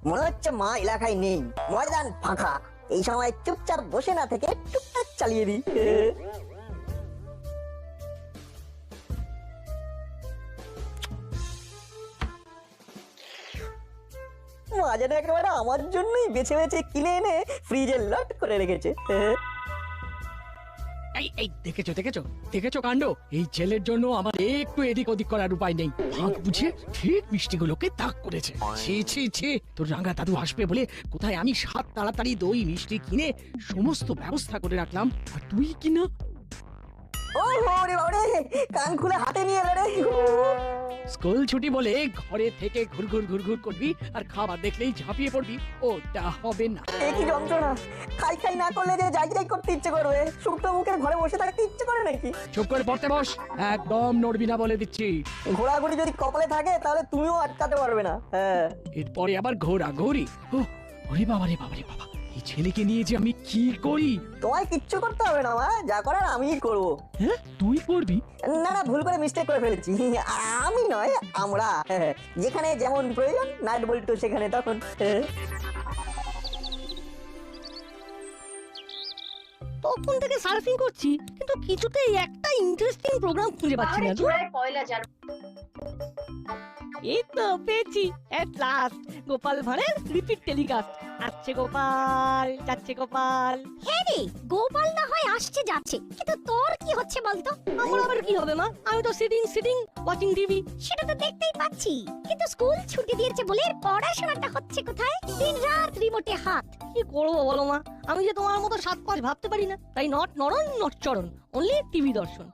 মনে হচ্ছে মা এলাকায় নেই, ময়দান ফাঁকা। এই সময় চুপচাপ বসে না থেকে টুকটাক চালিয়ে দিই। মা যেন একেবারে আমার জন্যই বেছে বেছে কিনে এনে ফ্রিজে লট করে রেখেছে। এই এই দেখেছো দেখেছো দেখেছো কাণ্ড। এই ছেলের জন্য আমার একটু এদিক ওদিক করার উপায় নেই। ভাগ বুঝে ঠিক মিষ্টিগুলোকে তাক করেছে। ছি ছি ছি, তোর রাঙা দাদু আসবে বলে কোথায় আমি সাত তাড়াতাড়ি দই মিষ্টি কিনে সমস্ত ব্যবস্থা করে রাখলাম, আর তুই কিনা। ও রে বাবারে, কান খুলে হাতে নিয়ে এলো রে। স্কুল ছুটি বলে ঘরে থেকে ঘুরঘুর ঘুরঘুর করবি আর খাবার দেখলেই ঝাঁপিয়ে পড়বি, ওটা হবে না। কি যন্ত্রণা! খাই খাই না করলে যে যাই যাই করতে ইচ্ছে করবে, শুকনো মুখের ঘরে বসে থাকতে ইচ্ছে করে নাকি? চুপ করে পড়তে বস, একদম নড়বি না বলে দিচ্ছি। ঘোরাঘুরি যদি কপালে থাকে তাহলে তুমিও আটকাতে পারবে না। হ্যাঁ, এরপরে আবার ঘোরাঘুরি। ওরে বাবা রে বাবা রে বাবা, এই ছেলেকে নিয়ে যে আমি কি করি। তোমায় কিচ্ছু করতে হবে না মা, যা করার আমিই করবো। হ্যাঁ, তুই করবি? না না, ভুল করে মিস্টেক করে ফেলেছি। আমি নয়, আমরা। যেখানে যেমন প্রয়োজন নাট বল্টু সেখানে তখন। তখন থেকে সার্ফিং করছি, কিন্তু কিছুতেই একটা ইন্টারেস্টিং প্রোগ্রাম খুঁজে পাচ্ছি না। এই তো পেয়েছি, এট লাস্ট গোপাল ভাঁড়ের রিপিট টেলিকাস্ট। আসছে গোপাল, যাচ্ছে গোপাল। হ্যাঁ রে, গোপাল না হয় আসছে যাচ্ছে, কিন্তু তোর কি হচ্ছে বলতো? আমার আবার কি হবে মা? আমি তো সিটিং ওয়াচিং টিভি। সেটা তো দেখতেই পাচ্ছি, কিন্তু স্কুল ছুটি দিয়েছে বলে পড়াশোনাটা হচ্ছে কোথায়? দিন রাত রিমোটে হাত। কি করবো বলো মা, আমি যে তোমার মতো সাত পাঁচ ভাবতে পারি না, তাই নট নরন নট চরণ, অনলি টিভি দর্শন।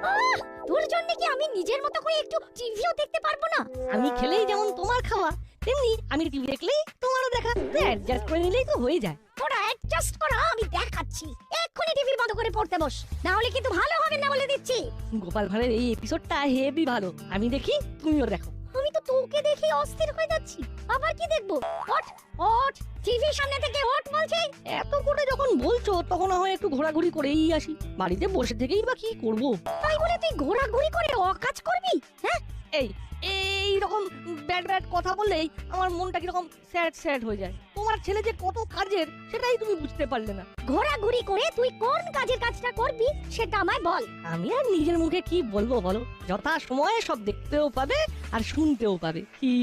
আহ, তোর জন্য কি আমি নিজের মতো করে একটু টিভিও দেখতে পারবো না? আমি খেলেই যেমন তোমার খাওয়া, তেমনি আমি টিভি দেখলেই তোমারও দেখা। অ্যাডজাস্ট করে নিলেই তো হয়ে যায়। তোরা অ্যাডজাস্ট করা আমি দেখাচ্ছি। এক্ষুনি টিভি বন্ধ করে পড়তে বস, না হলে কিন্তু ভালো হবে না বলে দিচ্ছি। গোপাল ভাঁড়ের এই এপিসোডটা হেভি ভালো, আমি দেখি তুমিও দেখো। আমি তো তোকে দেখে অস্থির হয়ে যাচ্ছি, আবার কি দেখবো? ওঠ ওঠ, টিভির সামনে থেকে ওঠ বলছি। এত করে যখন বলছো তখন না হয় একটু ঘোরাঘুরি করেই আসি। বাড়িতে বসে থেকেই বা কি করব? তাই বলে তুই ঘোরাঘুরি করে অকাজ করবি? হ্যাঁ, এই এই রকম ব্যাড ব্যাড কথা বললেই আমার মনটা কিরকম স্যাড স্যাড হয়ে যায়। তোমার ছেলে যে কত কাজের সেটাই তুমি বুঝতে পারলে না। ঘোরাঘুরি করে তুই কোন কাজের কাজটা করবি সেটা আমায় বল। আমি আর নিজের মুখে কি বলবো বলো? যথা সময়ে সব দেখতেও পাবে আর শুনতেও পাবে। কি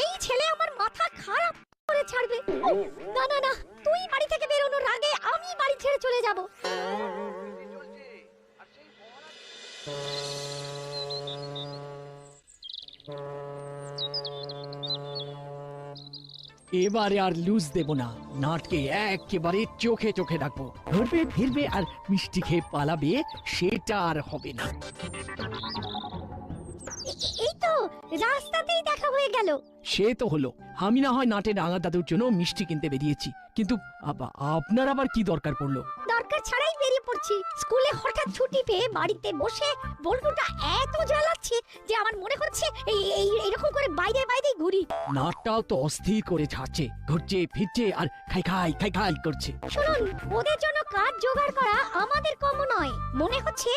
এই ছেলে আমার মাথা খারাপ করে ছাড়বে। না না না, তুই বাড়ি থেকে বেরোনোর আগে আমি বাড়ি ছেড়ে চলে যাব। এবারে আর লুজ দেব না, নাটকে একেবারে চোখে চোখে রাখবো। ঘুরবে ফিরবে আর মিষ্টি খেয়ে পালাবে, সেটা আর হবে না। এই তো রাস্তাতেই দেখা হয়ে গেল। সে তো হলো, আমি না হয় নাটের রাঙা দাদুর জন্য মিষ্টি কিনতে বেরিয়েছি, কিন্তু আপনার আবার কি দরকার পড়লো? দরকার ছাড়াই বেরিয়ে পড়ছি। স্কুলে হঠাৎ ছুটি পেয়ে বাড়িতে বসে বল্টুটা এত জ্বালাচ্ছে যে আমার মনে হচ্ছে এইরকম করে বাইরে বাইরে ঘুরি। নাটটাও তো অস্থির করে ছাড়ছে, ঘুরছে ফিরছে আর খাই খাই খাই খাই করছে। শুনুন, ওদের জন্য কাজ জোগাড় করা আমাদের কম নয়। মনে হচ্ছে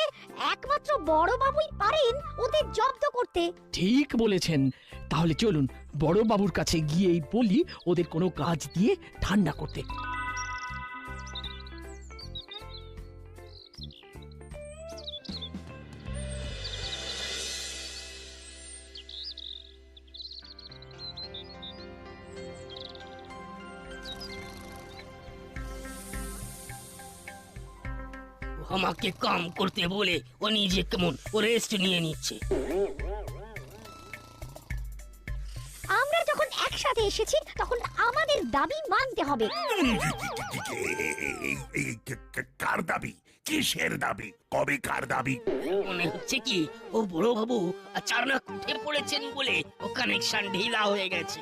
একমাত্র বড় বাবুই পারেন ওদের জব্দ করতে। ঠিক বলেছেন, তাহলে চলুন বড় বাবুর কাছে গিয়েই বলি ওদের কোনো কাজ দিয়ে ঠান্ডা করতে। আমাকে কাম করতে বলে ও নিজে কেমন ও রেস্ট নিয়ে নিচ্ছে। আমরা যখন একসাথে এসেছি তখন আমাদের দাবি মানতে হবে। কার দাবি? কিসের দাবি? কবে কার দাবি? মনে হচ্ছে কি ও বড় বাবু আচানক উঠে পড়েছেন বলে ও কানেকশন ঢিলা হয়ে গেছে।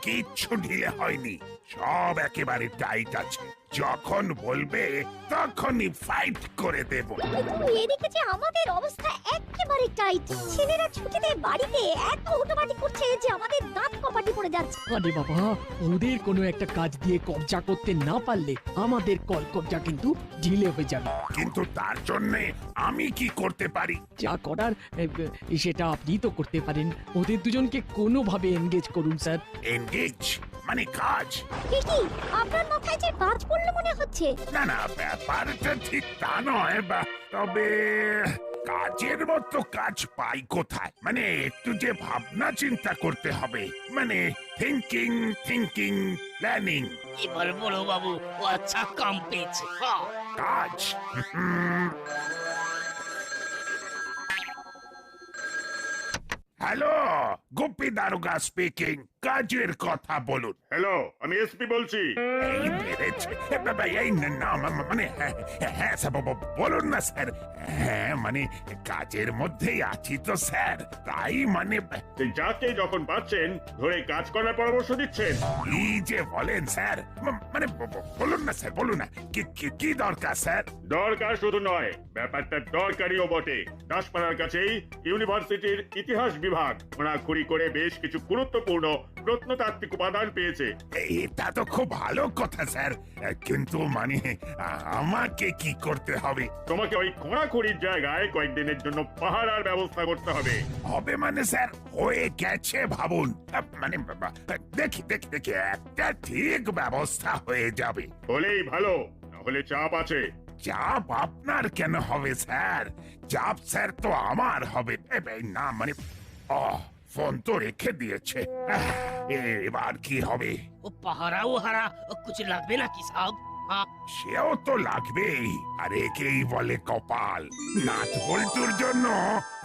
কিচ্ছু ঢিলে হয়নি, সব একেবারে টাইট আছে। যখন বলবে তখনই ফাইট করে দেব। কিন্তু এদিকে যে আমাদের অবস্থা একেবারে টাইট। ছেলেরা ছুটিতে বাড়িতে এত উটোপাটি করছে যে আমাদের দাঁত কপাটি পড়ে যাচ্ছে। আরে বাবা, ওদের কোনো একটা কাজ দিয়ে কবজা করতে না পারলে আমাদের কল কবজা কিন্তু ঢিলে হয়ে যাবে। কিন্তু তার জন্য আমি কি করতে পারি? যা করার সেটা আপনি তো করতে পারেন। ওদের দুজনকে কোনোভাবে এনগেজ করুন স্যার। এনগেজ মানে কাজ? কি আপনার মাথায় যে বাজ পড়লো মনে হচ্ছে? না না, ব্যাপারটা ঠিক তা নয়, তবে কাজের মতো কাজ পাই কোথায়? মানে একটু যে ভাবনা চিন্তা করতে হবে, মানে থিঙ্কিং প্ল্যানিং। এবার বড় বাবু ও আচ্ছা কাম পেয়েছে। কাজ হ্যালো, গোপী দারোগা স্পিকিং। কাজের কথা বলুন। হ্যালো, আমি এসপি বলছি। এই মেরেছে বাবা, এই না মানে হ্যাঁ স্যার, বলুন না স্যার। হ্যাঁ মানে কাজের মধ্যেই আছি তো স্যার, তাই মানে যাকে যখন পাচ্ছেন ধরে কাজ করার পরামর্শ দিচ্ছেন। কি যে বলেন স্যার, মানে বলুন না স্যার, বলুন না কি দরকার স্যার? দরকার শুধু নয়, ব্যাপারটা দরকারিও বটে। দাসপাড়ার কাছেই ইউনিভার্সিটির ইতিহাস বিভাগ খোঁড়াখুড়ি করে বেশ কিছু গুরুত্বপূর্ণ প্রত্নতাত্ত্বিক উপাদান পেয়েছে। এটা তো খুব ভালো কথা স্যার, কিন্তু মানে আমাকে কি করতে হবে? তোমাকে ওই খোঁড়াখুড়ির জায়গায় কয়েকদিনের জন্য পাহারার ব্যবস্থা করতে হবে। হবে মানে স্যার, হয়ে গেছে ভাবুন। মানে দেখি একটা ঠিক ব্যবস্থা হয়ে যাবে। হলেই ভালো, নাহলে চাপ আছে। চাপ আপনার কেন হবে স্যার? চাপ স্যার তো আমার হবে। না মানে ফোন তো রেখে দিয়েছে। এবার কি হবে? ও পাহারাও হারা কিছু লাগবে নাকি সাহেব? সেও তো লাগবেই, আর একেই বলে কপাল। নাট বল্টুর জন্য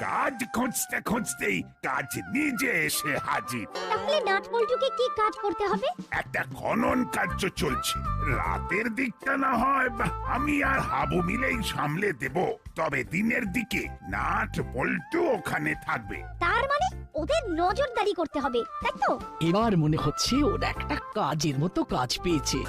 কাজ খুঁজতেই কাজ নিজে এসে হাজির। তাহলে নাট বল্টুকে কি কাজ করতে হবে? একটা খনন কার্য চলছে। রাতের দিকটা না হয় আমি আর হাবু মিলেই সামলে দেব, তবে দিনের দিকে নাট বল্টু ওখানে থাকবে। তার মানে ওদের নজরদারি করতে হবে, তাই তো? এবার মনে হচ্ছে ওরা একটা কাজের মতো কাজ পেয়েছে।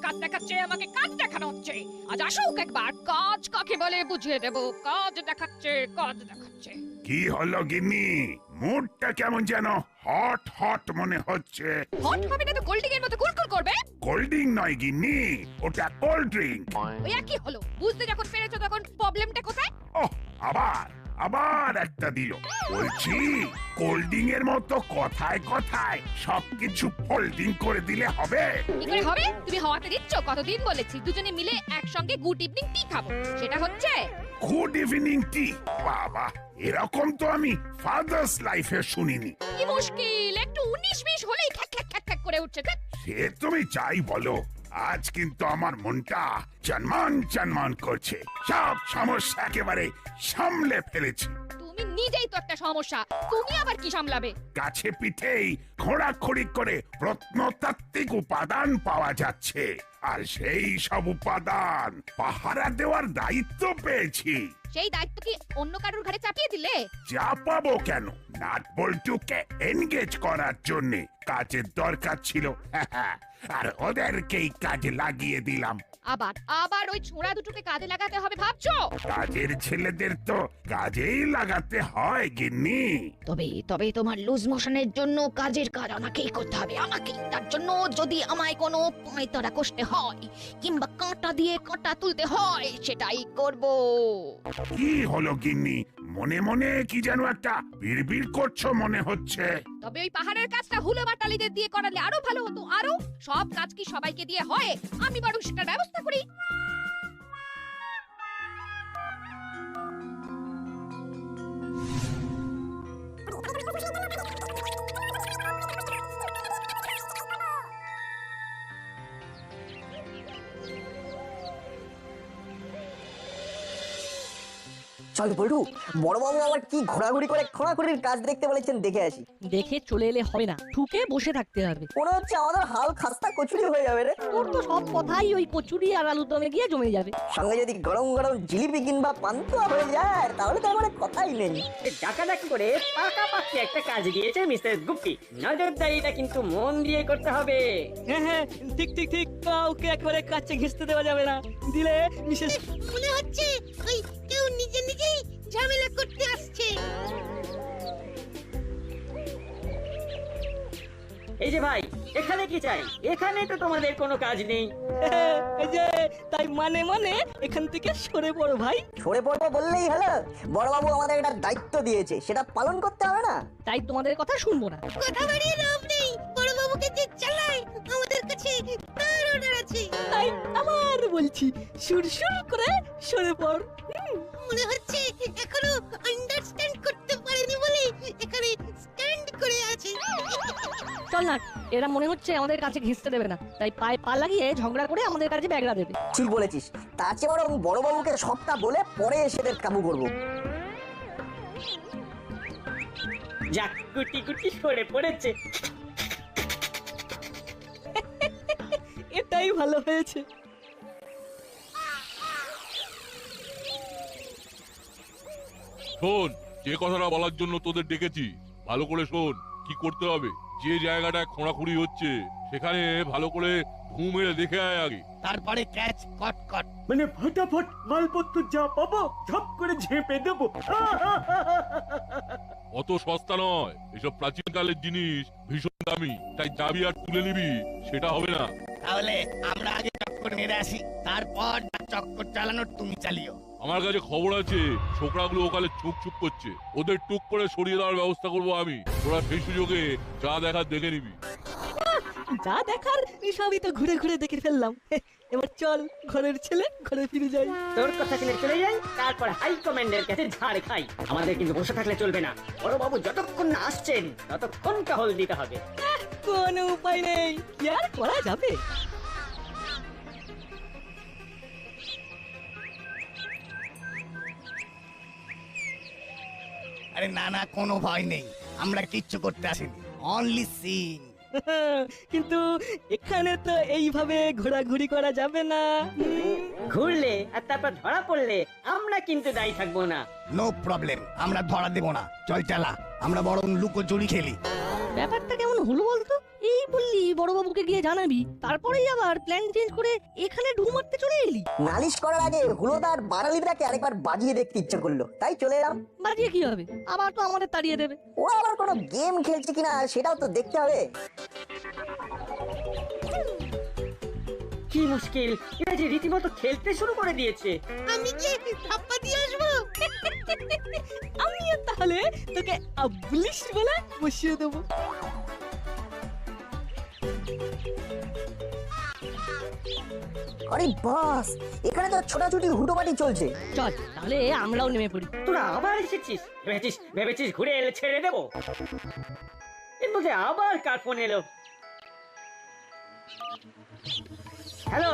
কাজ দেখাচ্ছে আমাকে কাজ দেখানো হচ্ছে। আজ আসুক একবার, কাজ কাকে বলে বুঝিয়ে দেব। কাজ দেখাচ্ছে। কি হলো গিন্নি, মুডটা কেমন যেন হট মনে হচ্ছে? হট হবে না তো গোল্ডিং এর মতো কুলকুল করবে? কোল্ড ড্রিঙ্ক নয় গিন্নি, ওটা কোল্ড ড্রিঙ্ক। ওই কি হলো? বুঝতে যখন পেরেছো তখন প্রবলেমটা কোথায়? ওহ, আবার একটা দিল। বলছি কোল্ড ড্রিঙ্ক এর মতো কথায় সবকিছু ফোল্ডিং করে দিলে হবে? কি করে হবে? তুমি হওয়াতে দিচ্ছ? কতদিন বলেছি দুজনে মিলে একসঙ্গে গুড ইভিনিং টি খাবো, সেটা হচ্ছে? Good evening tea? বাবা, এরকম তো আমি ফাদার্স লাইফে শুনিনি। কি মুশকিল, একটু 19-20 হলেই খ্যাক করে উঠছে। সে তুমি যাই বলো, আজ কিন্তু আমার মনটা চনমান করছে। সব সমস্যা একেবারে সামলে ফেলেছি। তুমি নিজেই তো একটা সমস্যা, তুমি আবার কি সামলাবে? কাছে পিঠেই খোঁড়াখড়ি করে প্রত্নতাত্ত্বিক উপাদান পাওয়া যাচ্ছে, আর সেই সব উপাদান পাহারা দেওয়ার দায়িত্ব পেয়েছি। সেই দায়িত্ব কি অন্য কারোর ঘরে চাপিয়ে দিলে? চাপাবো কেন? নাট বল্টুকে এনগেজ করার জন্য কাজের দরকার ছিল, আর ওদেরকেই কাজে লাগিয়ে দিলাম। আবার ওই ছোঁড়া দুটোকে কাজে লাগাতে হবে ভাবছো? কাজের ছেলেদের তো কাজেই লাগাতে হয় গিন্নি। তবে তোমার লুজ মোশনের জন্য কাজের কাজ আমাকেই করতে হবে, আমাকেই। তার জন্য যদি আমায় কোনো পয়তরা কষতে হয় কিংবা কাঁটা দিয়ে কাঁটা তুলতে হয়, সেটাই করব। কি হলো গিন্নি, মনে মনে কি যেন একটা বিড়বিড় করছো মনে হচ্ছে। তবে ওই পাহাড়ের কাজটা হুলো বাটালিদের দিয়ে করালে আরো ভালো হতো। আরো সব কাজ কি সবাইকে দিয়ে হয়? আমি বরং সেটার ব্যবস্থা করি। চল বলটু, বড়বাবু আবার কি ঘোরাঘুরি করে খোঁড়াখুড়ির কাজ দেখতে বলেছেন, দেখে আসি। দেখে চলে এলে হবে না, ঠুকে বসে থাকতে হবে। মনে হচ্ছে আমাদের হাল খাস্তা কচুরি হয়ে যাবে রে। তোর তো সব কথাই ওই কচুরি আর আলুদমে গিয়ে জমে যাবে। সঙ্গে যদি গরম গরম জিলিপি কিংবা পান্তুয়া হয়ে যায় তাহলে তো আমার কথাই নেই। ডাকাডাকি করে পাকাপাকি একটা কাজ দিয়েছে মিস্টার গুপ্তি। নজরদারিটা কিন্তু মন দিয়ে করতে হবে। হ্যাঁ হ্যাঁ, ঠিক ঠিক ঠিক, কাউকে একবারে কাছে ঘেঁচতে দেওয়া যাবে না, দিলে বিশেষ। মনে হচ্ছে ওই কেউ নিজে নিজেই ঝামেলা করতে আসছে। এই যে ভাই, এখানে কি চাই? এখানে তো তোমাদের কোনো কাজ নেই। এই যে তাই মানে মানে এখান থেকে সরে পড়ো ভাই। সরে পড়বো বললেই হলো? বড়বাবু আমাদের একটা দায়িত্ব দিয়েছে, সেটা পালন করতে হবে না? তাই তোমাদের কথা শুনবো না। কথা বাড়িয়ে লাভ নেই, বড় বাবুকে যে চালায় আমাদের কাছে তার অর্ডার আছে। তাই আবার বলছি, সুরসুর করে সরে পড়। মনে হচ্ছে এখনো আন্ডারস্ট্যান্ড করতে পারেনি বলে এখানে স্ট্যান্ড করে আছে। চল না, এরা মনে হচ্ছে আমাদের কাছে ঘেঁচতে দেবে না, তাই পায়ে পা লাগিয়ে ঝগড়া করে আমাদের কাছে ব্যাগরা দেবে। ঠিক বলেছিস, তার চেয়ে বরং বড়বাবুকে সবটা বলে পরে এসে কাবু করবো। যাক, গুটি গুটি সরে পড়েছে। এটাই ভালো হয়েছে। শোন, যে কথাটা বলার জন্য তোদের ডেকেছি ভালো করে শোন। কি করতে হবে, যে জায়গাটায় খোঁড়াখুড়ি হচ্ছে সেখানে ভালো করে ঢু মেরে দেখে আয় আগে। তারপরে ক্যাচ কট কট। মানে ফটাফট মালপত্র যা পাবো ঝপ করে ঝেপে দেবো। অত সস্তা নয়, এসব প্রাচীনকালের জিনিস ভীষণ দামি, তাই যাবি আর তুলে নিবি সেটা হবে না। তাহলে আমরা আগে চক্কর মেরে আসি, তারপর চক্কর চালানোর তুমি চালিও। আমার কাছে খবর আছে ছোকরাগুলো ওখানে চুপ চুপ করছে, ওদের টুক করে সরিয়ে দেওয়ার ব্যবস্থা করবো আমি। তোরা সেই সুযোগে যা দেখার দেখে নিবি। যা দেখার সবই তো ঘুরে ঘুরে দেখে ফেললাম। এবার চল, ঘরের ছেলে ঘরে ফিরে যাই। তোর কথা কিনে চলে যাই, তারপর হাই কমান্ডের কাছে ঝাড় খাই। আমাদের কিন্তু বসে থাকলে চলবে না। বড়বাবু যতক্ষণ না আসছেন ততক্ষণ টহল দিতে হবে। কোনো উপায় নেই, কি আর করা যাবে। আরে না না, কোনো ভয় নেই, আমরা কিচ্ছু করতে আসিনি, অনলি সিন। কিন্তু এখানে তো এইভাবে ঘোরাঘুরি করা যাবে না। ঘুরলে আর তারপর ধরা পড়লে আমরা কিন্তু দায়ী থাকবো না। নো প্রবলেম, আমরা ধরা দেব না। চল চালা, আমরা বরং লুকোচুরি খেলি। ব্যাপারটা কেমন হলো বলতো? এই বললি বড়বাবুকে গিয়ে জানাবি, তারপরেই আবার প্ল্যান চেঞ্জ করে এখানে ঢু মারতে চলে এলি। নালিশ করার আগে হুলোদার বাড়ালিটাকে আরেকবার বাজিয়ে দেখতে ইচ্ছে করলো, তাই চলে এলাম। বাজিয়ে কি হবে, আবার তো আমাদের তাড়িয়ে দেবে। ওরা আবার কোনো গেম খেলছে কিনা সেটাও তো দেখতে হবে। কি মুশকিল, এরা যে রীতিমতো খেলতে শুরু করে দিয়েছে। আমি কি ধাপ্পা দিয়ে আসবো? আমিও তাহলে তোকে আবলিশ বলে বসিয়ে দেবো। আরে বাস, এখানে তো ছোটাছুটি হুটোপাটি চলছে। চল তাহলে আমরাও নেমে পড়ি। তোরা আবার এসেছিস? ভেবেছিস ঘুরে এলে ছেড়ে দেবো? এর মধ্যে আবার কার ফোন এলো? হ্যালো,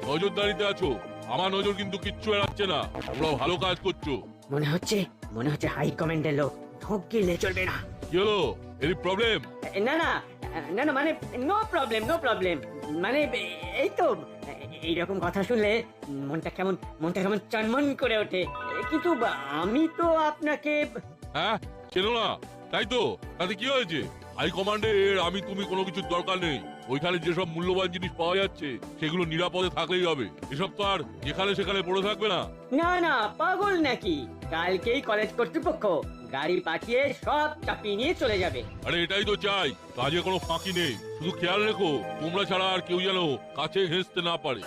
নজরদারিতে আছো, আমার নজর কিন্তু কিচ্ছু এড়াচ্ছে না, তোমরা ভালো কাজ করছো। মনে হচ্ছে হাই কমান্ডের লোক। ঢোক গিলে চলবে না। কি হলো, এর প্রবলেম? না না না না, মানে নো প্রবলেম, মানে এই তো এইরকম কথা শুনলে মনটা কেমন চনমন করে ওঠে। কিন্তু আমি তো আপনাকে হ্যাঁ, চেনো না তাই তো? তাতে কি হয়েছে? হাই কমান্ডের আমি তুমি কোনো কিছুর দরকার নেই। ওইখানে যেসব মূল্যবান জিনিস পাওয়া যাচ্ছে সেগুলো নিরাপদে থাকলেই হবে। এসব তো আর যেখানে সেখানে পড়ে থাকবে না। না না, পাগল নাকি? কালকেই কলেজ কর্তৃপক্ষ গাড়ি পাঠিয়ে সব চাপিয়ে নিয়ে চলে যাবে। আরে এটাই তো চাই, কাজে কোনো ফাঁকি নেই। শুধু খেয়াল রেখো তোমরা ছাড়া আর কেউ যেন কাছে ঘেঁচতে না পারে।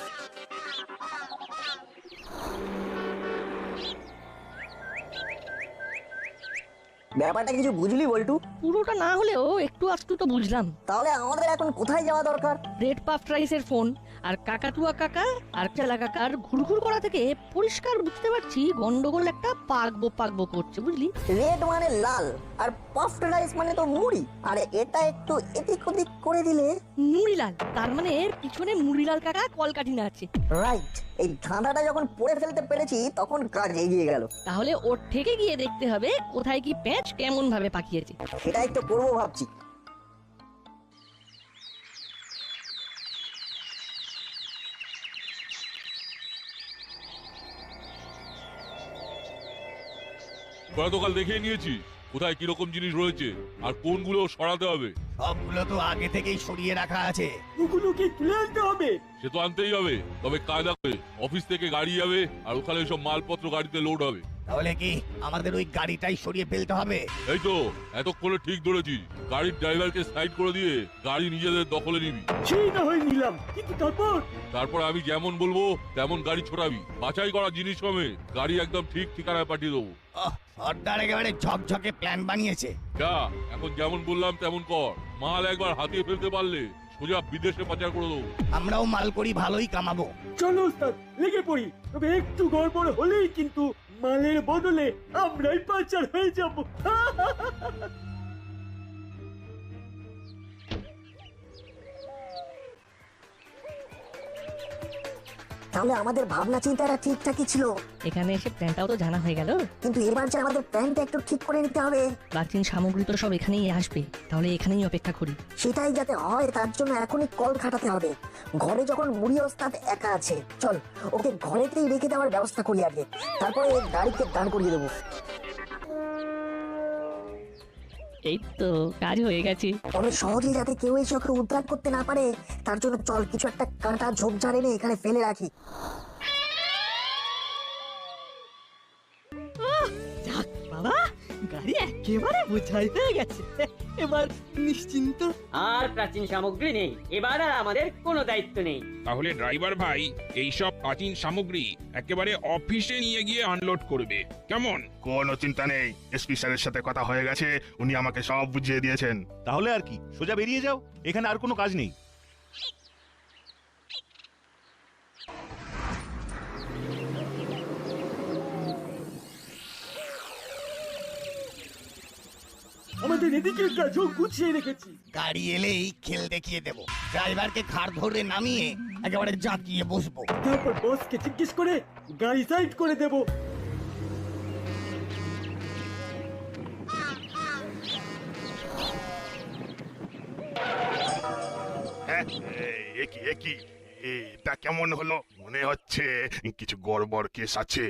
ব্যাপারটা কিছু বুঝলি বল্টু? পুরোটা না হলেও একটু আধটু তো বুঝলাম। তাহলে আমাদের এখন কোথায় যাওয়া দরকার? রেড পাফ রাইসের ফোন আর কাকাতুয়া কাকা আর চেলা কাকার ঘুরঘুর করা থেকে পরিষ্কার বুঝতে পারছি গন্ডগোল একটা পাকবো করছে, বুঝলি? রেড মানে লাল, আর পাফড রাইস মানে তো মুড়ি, আর এটা একটু এদিক ওদিক করে দিলে। মুড়িলাল, তার মানে পিছনে মুড়িলাল কাকা কলকাঠিনা আছে। রাইট, এই ধাঁধাটা যখন পড়ে ফেলতে পেরেছি তখন কাজ এগিয়ে গেল। তাহলে ওর থেকে গিয়ে দেখতে হবে কোথায় কি প্যাঁচ কেমন ভাবে পাকিয়েছে। সেটাই তো করবো ভাবছি। তোরা তো কাল দেখে নিয়েছি কোথায় কিরকম জিনিস রয়েছে আর কোনগুলো সরাতে হবে। সবগুলো তো আগে থেকেই সরিয়ে রাখা আছে। ওগুলোকে তুলে আনতে হবে। সে তো আনতেই হবে, তবে কায়দা করে অফিস থেকে গাড়ি যাবে আর ওখানে সব মালপত্র গাড়িতে লোড হবে। তাহলে কি আমাদের ওই গাড়িটাই সরিয়ে ফেলতে হবে? এই তো এতক্ষণে ঠিক ধরেছি, গাড়ির ড্রাইভারকে সাইড করে দিয়ে গাড়ি নিজেদের দখলে নিবি। সেই না হয় নিলাম, কিন্তু তারপর আমি যেমন বলবো তেমন গাড়ি ছোড়াবি, বাছাই করা জিনিস কমে গাড়ি একদম ঠিক ঠিকানায় পাঠিয়ে দেবো। সর্দার একেবারে ঝকঝকে প্ল্যান বানিয়েছে। যা, এখন যেমন বললাম তেমন কর, মাল একবার হাতিয়ে ফেলতে পারলে সোজা বিদেশে পাচার করে দেবো। আমরাও মাল করি ভালোই কামাবো। চলো ওস্তাদ, লেগে পড়ি। তবে একটু গড়বড় হলেই কিন্তু মালের বদলে আমরাই পাচার হয়ে যাব। তাহলে আমাদের ভাবনা চিন্তাটা ঠিকঠাকই ছিল। এখানে এসে প্ল্যানটাও তো জানা হয়ে গেল, কিন্তু এবার যে আমাদের প্ল্যানটা একটু ঠিক করে নিতে হবে। প্রাচীন সামগ্রী তো সব এখানেই আসবে, তাহলে এখানেই অপেক্ষা করি। সেটাই যাতে হয় তার জন্য এখনই কল খাটাতে হবে। ঘরে যখন মুড়ি ওস্তাদ একা আছে, চল ওকে ঘরেতেই রেখে দেওয়ার ব্যবস্থা করি আগে, তারপরে গাড়িতে দাঁড় করিয়ে দেবো। এই তো কাজ হয়ে গেছে। তবে সহজে যাতে কেউ এসে ওকে উদ্ধার করতে না পারে তার জন্য চল কিছু একটা কাঁটা ঝোপঝাড় এনে এখানে ফেলে রাখি। যাক বাবা, গাড়ি একেবারে বোঝাই হয়ে গেছে, এবার নিশ্চিন্ত। আর প্রাচীন সামগ্রী নেই, এবার আর আমাদের কোনো দায়িত্ব নেই। তাহলে ড্রাইভার ভাই এই সব প্রাচীন সামগ্রী একেবারে অফিসে নিয়ে গিয়ে আনলোড করবে, কেমন? কোনো চিন্তা নেই, এসপি স্যারের সাথে কথা হয়ে গেছে, উনি আমাকে সব বুঝিয়ে দিয়েছেন। তাহলে আর কি, সোজা বেরিয়ে যাও, এখানে আর কোনো কাজ নেই। আমাদের এদিকের কাজও গুছিয়ে রেখেছি। গাড়ি এলেই খেল দেখিয়ে দেব। ড্রাইভারকে ঘাড় ধরে নামিয়ে একেবারে জাঁকিয়ে বসবো। তারপর বসকে জিজ্ঞেস করে গাড়ি সাইড করে দেব। একই এটা কেমন হলো? মনে হচ্ছে কিছু গড়বড় কেস আছে।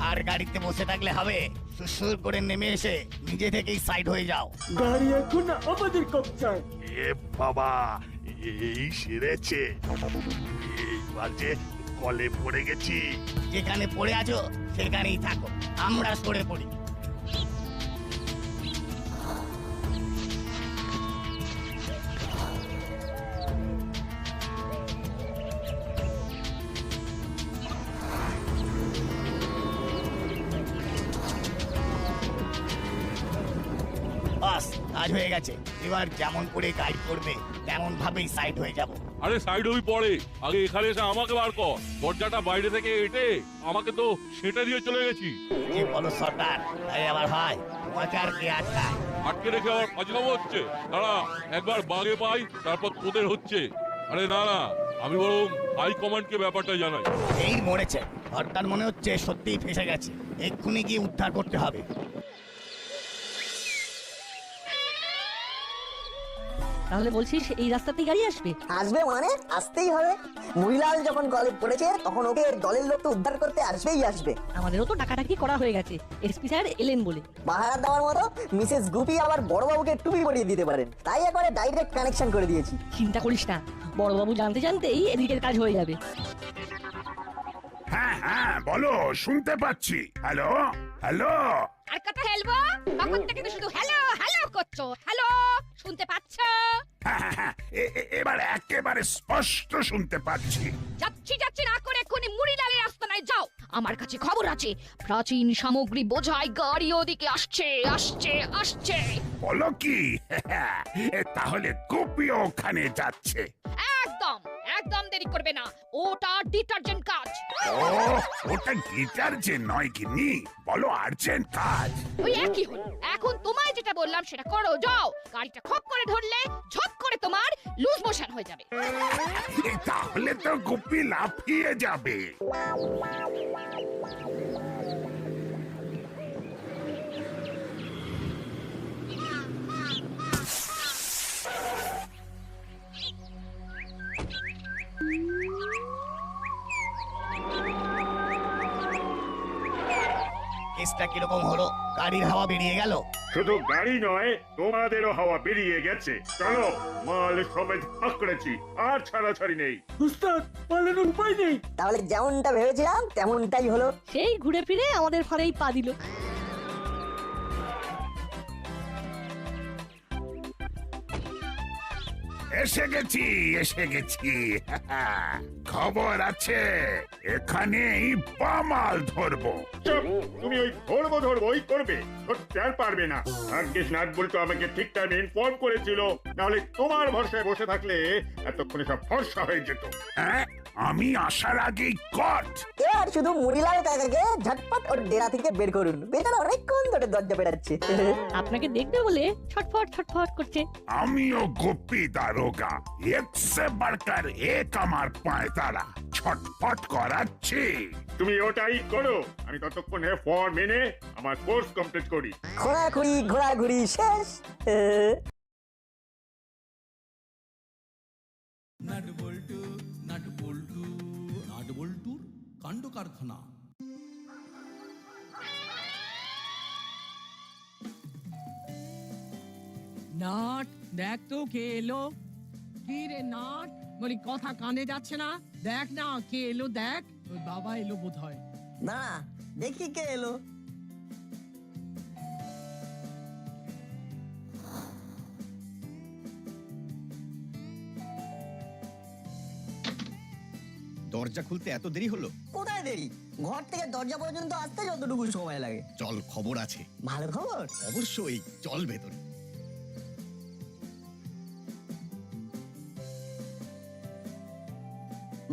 আর গাড়িতে বসে থাকলে হবে, সুসুর করে নেমে এসে নিজে থেকেই সাইড হয়ে যাও। গাড়ি এখন আমাদের কবজায়। এ বাবা, এই সেরেছে, এইবার যে কলে পড়ে গেছি। যেখানে পড়ে আছো সেখানেই থাকো, আমরা সরে পড়ি। বাস, কাজ হয়ে গেছে। এবার যেমন করে গাইড করবে তেমন ভাবেই সাইড হয়ে যাব। আরে সাইড হই পরে, আগে এখানে এসে আমাকে বার কর। দরজাটা বাইরে থেকে এটে আমাকে তো সেটা দিয়ে চলে গেছি। যে বলো সর্দার, তাই আবার হয়, তোমাকে আর কে আটকায়? আটকে রেখে আবার ফাজলামো হচ্ছে। দাঁড়া, একবার বাগে পাই তারপর তোদের হচ্ছে। আরে না না, আমি বরং হাই কমান্ডকে ব্যাপারটা জানাই। এই মরেছে, সর্দার মনে হচ্ছে সত্যিই ফেসে গেছে, এক্ষুনি গিয়ে উদ্ধার করতে হবে। তাহলে বলছিস এই রাস্তাতেই গাড়ি আসবে? আসবে মানে আসতেই হবে। মুড়িলাল যখন গলে পড়েছে তখন ওকে দলের লোককে উদ্ধার করতে আসবেই আসবে। আমাদেরও তো টাকাটাকি করা হয়ে গেছে, এসপি স্যার এলেন বলে। পাহারা দেওয়ার মতো মিসেস গুপি আবার বড়বাবুকে টুপি পরিয়ে দিতে পারেন, তাই একবারে ডাইরেক্ট কানেকশন করে দিয়েছি। চিন্তা করিস না, বড়বাবু জানতে জানতেই এদিকের কাজ হয়ে যাবে। হ্যাঁ হ্যাঁ, বলো, শুনতে পাচ্ছি। Hello hello. আর কথা হেলবো, তখন থেকে তো শুধু হ্যালো হ্যালো করছো। হ্যালো, শুনতে পাচ্ছ? এবার একেবারে স্পষ্ট শুনতে পাচ্ছি। যাচ্ছি না করে এক্ষুনি মুড়িলালের আস্তানায় যাও। আমার কাছে খবর আছে, প্রাচীন সামগ্রী বোঝাই গাড়ি ওদিকে আসছে। বলো কি? তাহলে গুপি ওখানে যাচ্ছে? একদম একদম একদম দেরি করবে না, ওটা ডিটারজেন্ট কাজ। ও ওটা ডিটারজেন্ট নয় গিন্নি, বলো আর্জেন্ট কাজ। ওই একই হলো। এখন তোমায় যেটা বললাম সেটা করো, যাও। গাড়িটা খপ করে ধরলে ঝপ করে তোমার লুজ মোশন হয়ে যাবে। তাহলে তো গুপি লাফিয়ে যাবে। কেসটা কিরকম হলো? গাড়ির হাওয়া বেরিয়ে গেল? শুধু গাড়ি নয়, তোমাদেরও হাওয়া বেরিয়ে গেছে। চলো, মাল সমেত ভাগ করেছি, আর ছাড়াছাড়ি নেই। উস্তাদ, পালানোর উপায় নেই। তাহলে যেমনটা ভেবেছিলাম তেমনটাই হলো। সেই ঘুরে ফিরে আমাদের ফাঁড়েই পা দিল। এসে গেছি এসে গেছি। খবর আছে, এখানেই বামাল ধরবো। চুপ! তুমি ওই ধরবোই করবে, ধরতে আর পারবে না। ভাগ্যিস নাট বলতো আমাকে ঠিক টাইমে ইনফর্ম করেছিল, নাহলে তোমার ভরসায় বসে থাকলে এতক্ষণে সব ফর্সা হয়ে যেত। হ্যাঁ, আমি আসার আগেই কট। এবার শুধু মুড়িলাল কাকাকে ঝটপট ওর ডেরা থেকে বের করুন, বেচারা অনেকক্ষণ ধরে দরজা পেটাচ্ছে। আপনাকে দেখবে বলে ছটফট ছটফট করছে। আমিও গুপি দারোগা, এক সে বাড়কার এক আমার পায়তারা, ছটফট করাচ্ছি। তুমি ওটাই করো, আমি ততক্ষণে ফর্ম মেনে আমার কোর্স কমপ্লিট করি। খোঁড়াখুড়ি ঘোরাঘুরি শেষ। নাট বল্টু কাণ্ড কারখানা। নাট, দেখ তো কে এলো। কি রে নাট, বলি কথা কানে যাচ্ছে না? দেখ না কে এলো, দেখ। ওই বাবা এলো বোধ হয়। না দেখি কে এলো। দরজা খুলতে এত দেরি হলো? কোথায় দেরি, ঘর থেকে দরজা পর্যন্ত আসতে যতটুকু সময় লাগে। চল, খবর আছে। ভালো খবর? অবশ্যই, চল ভেতরে।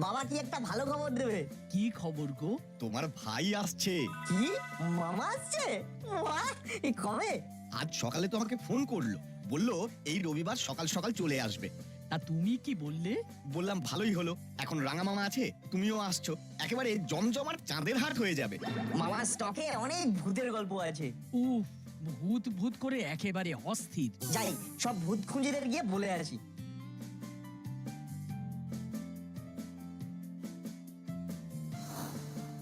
বাবা কি একটা ভালো খবর দেবে। কি খবর গো? তোমার ভাই আসছে। কি, মামা আসছে? বাহ, এই কবে? আজ সকালে তো আমাকে ফোন করলো, বললো এই রবিবার সকাল সকাল চলে আসবে। তা তুমি কি বললে? বললাম ভালোই হলো, এখন রাঙা মামা আছে, তুমিও আসছো, একেবারে জমজমার চাঁদের হাট হয়ে যাবে। মামার স্টকে অনেক ভূতের গল্প আছে। উফ, ভূত ভূত করে একেবারে অস্থির। যাই, সব ভূত খুঁজিদের গিয়ে বলে আসি।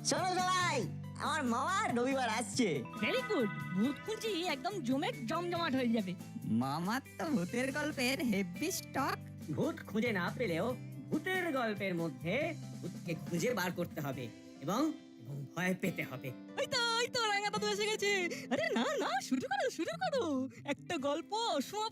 শোনো সবাই, আমার মামা রবিবার আসছে। ভেরি গুড, ভূত খুঁজি একদম জমে জমজমাট হয়ে যাবে। মামার তো ভূতের গল্পের হেভি স্টক। ভূত খুঁজে না পেলেও ভূতের গল্পের মধ্যে ভূতকে খুঁজে বার করতে হবে এবং ভয় পেতে হবে। ওই তো রাঙা দাদু এসে গেছে। আরে না না, শুরু করো একটা গল্প সমাপ্ত